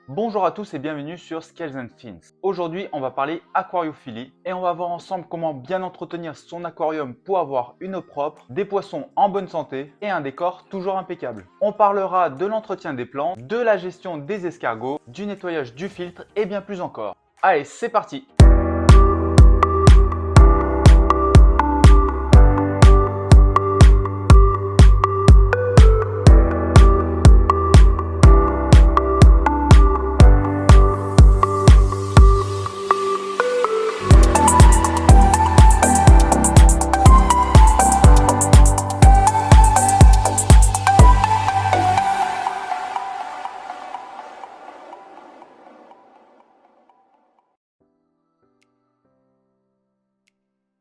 Bonjour à tous et bienvenue sur Scales and Fins. Aujourd'hui, on va parler aquariophilie et on va voir ensemble comment bien entretenir son aquarium pour avoir une eau propre, des poissons en bonne santé et un décor toujours impeccable. On parlera de l'entretien des plantes, de la gestion des escargots, du nettoyage du filtre et bien plus encore. Allez, c'est parti!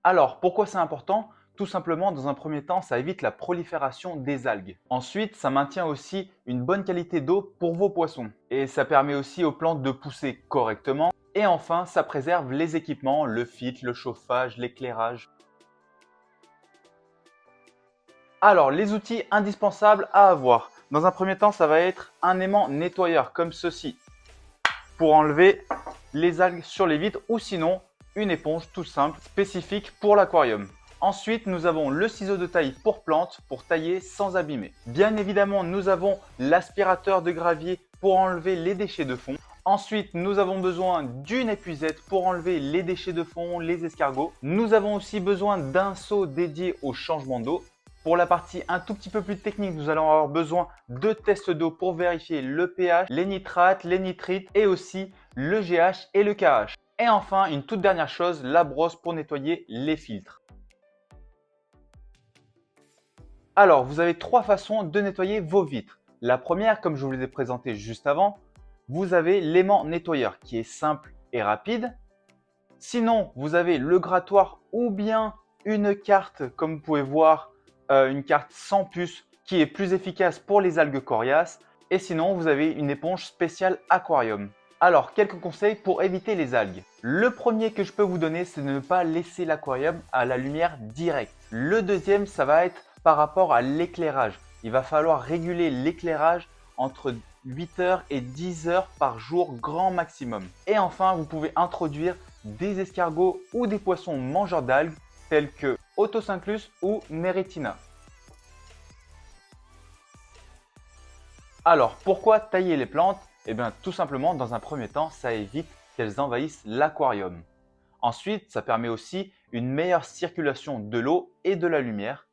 Alors, pourquoi c'est important? Tout simplement, dans un premier temps, ça évite la prolifération des algues. Ensuite, ça maintient aussi une bonne qualité d'eau pour vos poissons. Et ça permet aussi aux plantes de pousser correctement. Et enfin, ça préserve les équipements, le filtre, le chauffage, l'éclairage. Alors, les outils indispensables à avoir. Dans un premier temps, ça va être un aimant nettoyeur comme ceci pour enlever les algues sur les vitres ou sinon une éponge tout simple spécifique pour l'aquarium. Ensuite, nous avons le ciseau de taille pour plantes pour tailler sans abîmer. Bien évidemment, nous avons l'aspirateur de gravier pour enlever les déchets de fond. Ensuite, nous avons besoin d'une épuisette pour enlever les déchets de fond, les escargots. Nous avons aussi besoin d'un seau dédié au changement d'eau. Pour la partie un tout petit peu plus technique, nous allons avoir besoin de tests d'eau pour vérifier le pH, les nitrates, les nitrites et aussi le GH et le KH. Et enfin, une toute dernière chose, la brosse pour nettoyer les filtres. Alors, vous avez trois façons de nettoyer vos vitres. La première, comme je vous l'ai présenté juste avant, vous avez l'aimant nettoyeur qui est simple et rapide. Sinon, vous avez le grattoir ou bien une carte, comme vous pouvez voir, une carte sans puce qui est plus efficace pour les algues coriaces. Et sinon, vous avez une éponge spéciale aquarium. Alors, quelques conseils pour éviter les algues. Le premier que je peux vous donner, c'est de ne pas laisser l'aquarium à la lumière directe. Le deuxième, ça va être par rapport à l'éclairage. Il va falloir réguler l'éclairage entre 8 heures et 10 heures par jour grand maximum. Et enfin, vous pouvez introduire des escargots ou des poissons mangeurs d'algues tels que Otocinclus ou Neretina. Alors, pourquoi tailler les plantes? Eh bien, tout simplement, dans un premier temps, ça évite qu'elles envahissent l'aquarium. Ensuite, ça permet aussi une meilleure circulation de l'eau et de la lumière.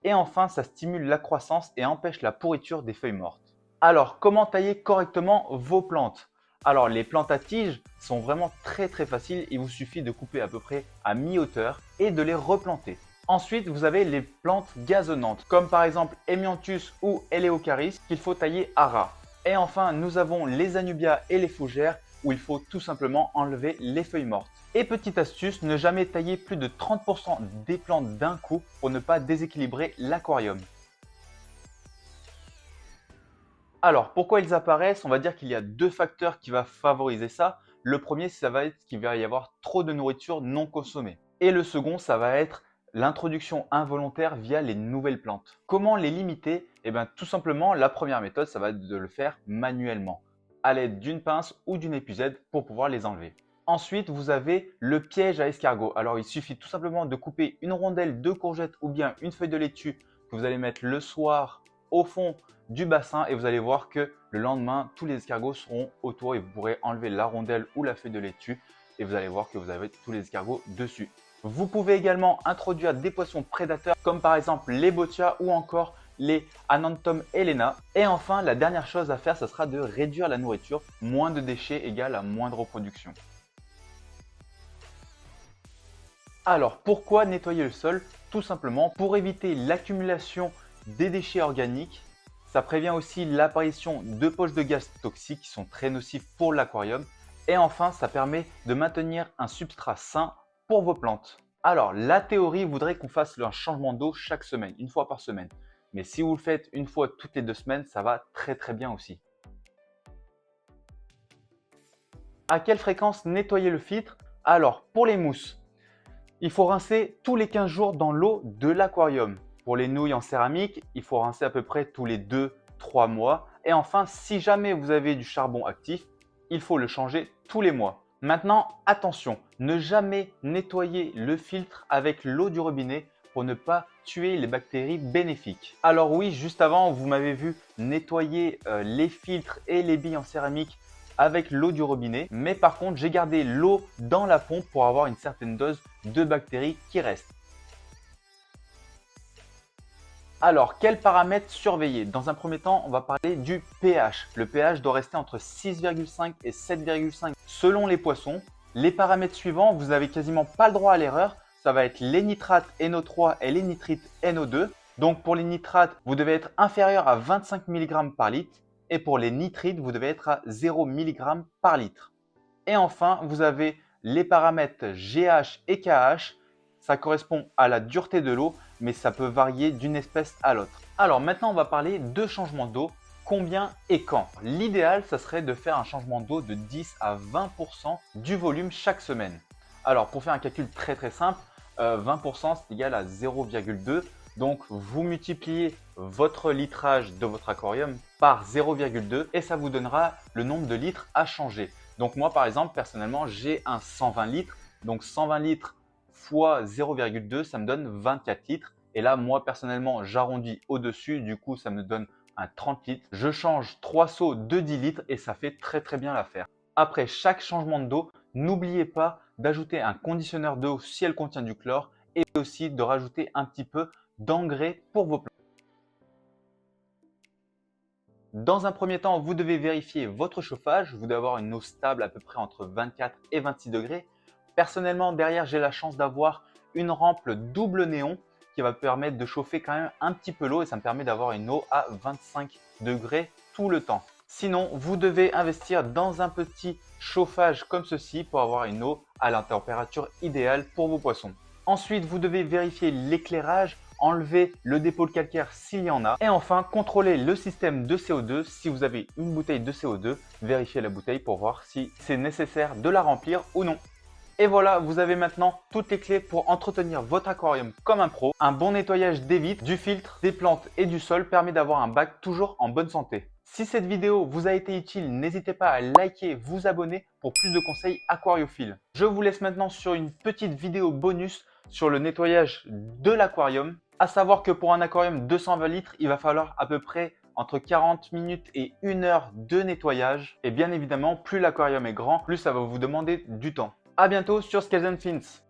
Et enfin, ça stimule la croissance et empêche la pourriture des feuilles mortes. Alors, comment tailler correctement vos plantes? Alors, les plantes à tiges sont vraiment très faciles. Il vous suffit de couper à peu près à mi-hauteur et de les replanter. Ensuite, vous avez les plantes gazonnantes, comme par exemple Hemianthus ou Eleocharis, qu'il faut tailler à ras. Et enfin, nous avons les Anubias et les fougères, où il faut tout simplement enlever les feuilles mortes. Et petite astuce, ne jamais tailler plus de 30% des plantes d'un coup pour ne pas déséquilibrer l'aquarium. Alors, pourquoi ils apparaissent? On va dire qu'il y a deux facteurs qui vont favoriser ça. Le premier, ça va être qu'il va y avoir trop de nourriture non consommée. Et le second, ça va être l'introduction involontaire via les nouvelles plantes. Comment les limiter? Eh bien, tout simplement, la première méthode, ça va être de le faire manuellement, à l'aide d'une pince ou d'une épuisette pour pouvoir les enlever. Ensuite, vous avez le piège à escargot. Alors, il suffit tout simplement de couper une rondelle de courgette ou bien une feuille de laitue que vous allez mettre le soir au fond du bassin et vous allez voir que le lendemain, tous les escargots seront autour et vous pourrez enlever la rondelle ou la feuille de laitue et vous allez voir que vous avez tous les escargots dessus. Vous pouvez également introduire des poissons prédateurs comme par exemple les botias ou encore les Ananthum helena. Et enfin, la dernière chose à faire, ce sera de réduire la nourriture. Moins de déchets égale à moins de reproduction. Alors, pourquoi nettoyer le sol? Tout simplement pour éviter l'accumulation des déchets organiques. Ça prévient aussi l'apparition de poches de gaz toxiques qui sont très nocifs pour l'aquarium. Et enfin, ça permet de maintenir un substrat sain pour vos plantes. Alors, la théorie voudrait qu'on fasse un changement d'eau chaque semaine, une fois par semaine. Mais si vous le faites une fois toutes les 2 semaines, ça va très bien aussi. À quelle fréquence nettoyer le filtre? Alors, pour les mousses, il faut rincer tous les 15 jours dans l'eau de l'aquarium. Pour les nouilles en céramique, il faut rincer à peu près tous les 2-3 mois. Et enfin, si jamais vous avez du charbon actif, il faut le changer tous les mois. Maintenant, attention, ne jamais nettoyer le filtre avec l'eau du robinet pour ne pas tuer les bactéries bénéfiques. Alors oui, juste avant, vous m'avez vu nettoyer les filtres et les billes en céramique avec l'eau du robinet. Mais par contre, j'ai gardé l'eau dans la pompe pour avoir une certaine dose de bactéries qui restent. Alors, quels paramètres surveiller? Dans un premier temps, on va parler du pH. Le pH doit rester entre 6,5 et 7,5 selon les poissons. Les paramètres suivants, vous n'avez quasiment pas le droit à l'erreur. Ça va être les nitrates NO3 et les nitrites NO2. Donc pour les nitrates, vous devez être inférieur à 25 mg par litre. Et pour les nitrites, vous devez être à 0 mg par litre. Et enfin, vous avez les paramètres GH et KH. Ça correspond à la dureté de l'eau, mais ça peut varier d'une espèce à l'autre. Alors maintenant, on va parler de changement d'eau. Combien et quand? L'idéal, ça serait de faire un changement d'eau de 10 à 20% du volume chaque semaine. Alors pour faire un calcul très simple, 20% c'est égal à 0,2. Donc vous multipliez votre litrage de votre aquarium par 0,2 et ça vous donnera le nombre de litres à changer. Donc moi par exemple, personnellement, j'ai un 120 litres. Donc 120 litres fois 0,2, ça me donne 24 litres. Et là, moi personnellement, j'arrondis au-dessus. Du coup, ça me donne un 30 litres. Je change 3 seaux de 10 litres et ça fait très bien l'affaire. Après chaque changement d'eau, n'oubliez pas d'ajouter un conditionneur d'eau si elle contient du chlore et aussi de rajouter un petit peu d'engrais pour vos plantes. Dans un premier temps, vous devez vérifier votre chauffage. Vous devez avoir une eau stable à peu près entre 24 et 26 degrés. Personnellement, derrière, j'ai la chance d'avoir une rampe double néon qui va permettre de chauffer quand même un petit peu l'eau et ça me permet d'avoir une eau à 25 degrés tout le temps. Sinon, vous devez investir dans un petit chauffage comme ceci pour avoir une eau à la température idéale pour vos poissons. Ensuite, vous devez vérifier l'éclairage, enlever le dépôt de calcaire s'il y en a. Et enfin, contrôler le système de CO2. Si vous avez une bouteille de CO2, vérifiez la bouteille pour voir si c'est nécessaire de la remplir ou non. Et voilà, vous avez maintenant toutes les clés pour entretenir votre aquarium comme un pro. Un bon nettoyage des vitres, du filtre, des plantes et du sol permet d'avoir un bac toujours en bonne santé. Si cette vidéo vous a été utile, n'hésitez pas à liker, vous abonner pour plus de conseils aquariophiles. Je vous laisse maintenant sur une petite vidéo bonus sur le nettoyage de l'aquarium. À savoir que pour un aquarium 220 litres, il va falloir à peu près entre 40 minutes et 1 heure de nettoyage. Et bien évidemment, plus l'aquarium est grand, plus ça va vous demander du temps. À bientôt sur Scales & Fins.